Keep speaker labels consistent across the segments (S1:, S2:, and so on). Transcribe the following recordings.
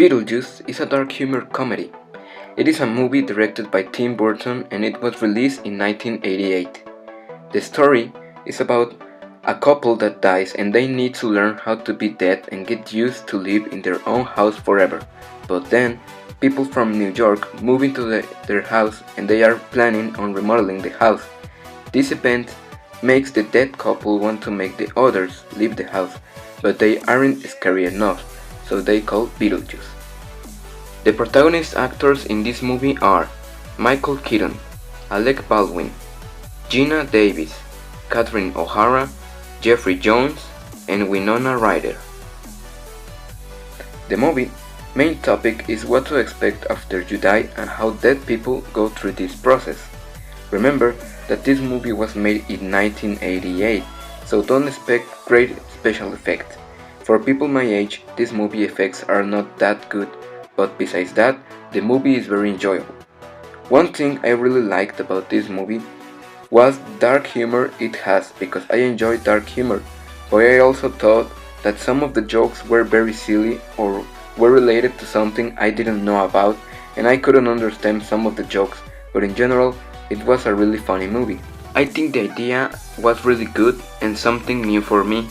S1: Beetlejuice is a dark humor comedy. It is a movie directed by Tim Burton and it was released in 1988. The story is about a couple that dies and they need to learn how to be dead and get used to live in their own house forever. But then, people from New York move into their house and they are planning on remodeling the house. This event makes the dead couple want to make the others leave the house, but they aren't scary enough, so they call Beetlejuice. The protagonist actors in this movie are Michael Keaton, Alec Baldwin, Gina Davis, Catherine O'Hara, Jeffrey Jones, and Winona Ryder. The movie main topic is what to expect after you die and how dead people go through this process. Remember that this movie was made in 1988, so don't expect great special effects. For people my age, these movie effects are not that good, but besides that, the movie is very enjoyable. One thing I really liked about this movie was dark humor it has, because I enjoy dark humor, but I also thought that some of the jokes were very silly or were related to something I didn't know about and I couldn't understand some of the jokes, but in general, it was a really funny movie. I think the idea was really good and something new for me.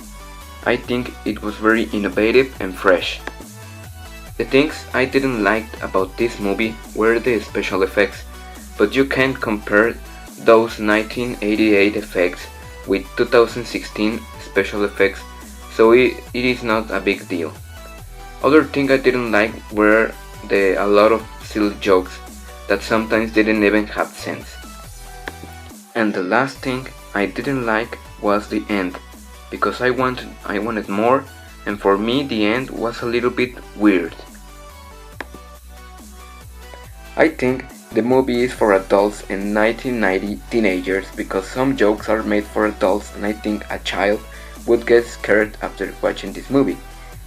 S1: I think it was very innovative and fresh. The things I didn't like about this movie were the special effects, but you can't compare those 1988 effects with 2016 special effects, so it is not a big deal. Other thing I didn't like were a lot of silly jokes that sometimes didn't even have sense. And the last thing I didn't like was the end, because I wanted more, and for me the end was a little bit weird. I think the movie is for adults and 1990 teenagers because some jokes are made for adults and I think a child would get scared after watching this movie.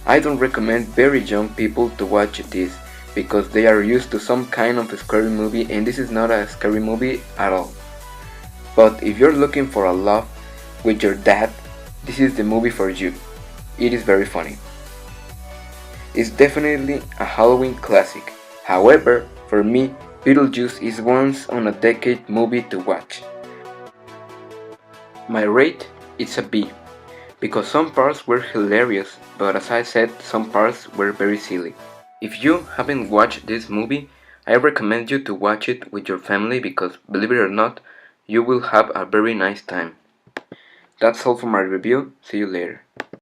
S1: I don't recommend very young people to watch this because they are used to some kind of a scary movie and this is not a scary movie at all. But if you're looking for a laugh with your dad, this is the movie for you. It is very funny. It's definitely a Halloween classic. However, for me, Beetlejuice is once on a decade movie to watch. My rate is a B, because some parts were hilarious, but as I said, some parts were very silly. If you haven't watched this movie, I recommend you to watch it with your family because, believe it or not, you will have a very nice time. That's all for my review. See you later.